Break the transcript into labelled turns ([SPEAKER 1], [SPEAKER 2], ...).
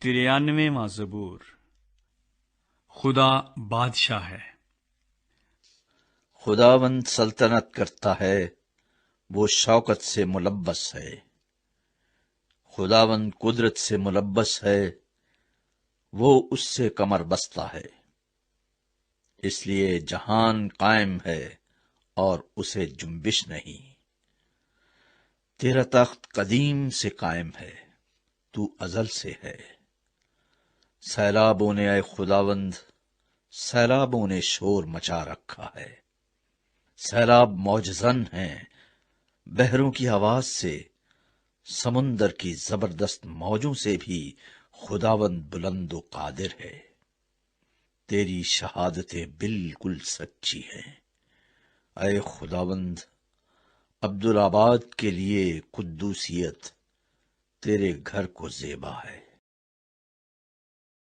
[SPEAKER 1] 93واں زبور۔ خدا بادشاہ ہے۔
[SPEAKER 2] خداوند سلطنت کرتا ہے، وہ شوکت سے ملبس ہے۔ خداوند قدرت سے ملبس ہے، وہ اس سے کمر بستہ ہے۔ اس لیے جہان قائم ہے اور اسے جنبش نہیں۔ تیرا تخت قدیم سے قائم ہے، تو ازل سے ہے۔ سیلابوں نے اے خداوند، سیلابوں نے شور مچا رکھا ہے۔ سیلاب موجزن ہیں، بحروں کی آواز سے، سمندر کی زبردست موجوں سے بھی خداوند بلند و قادر ہے۔ تیری شہادتیں بالکل سچی ہیں، اے خداوند۔ عبدالآباد کے لیے قدوسیت تیرے گھر کو زیبا ہے۔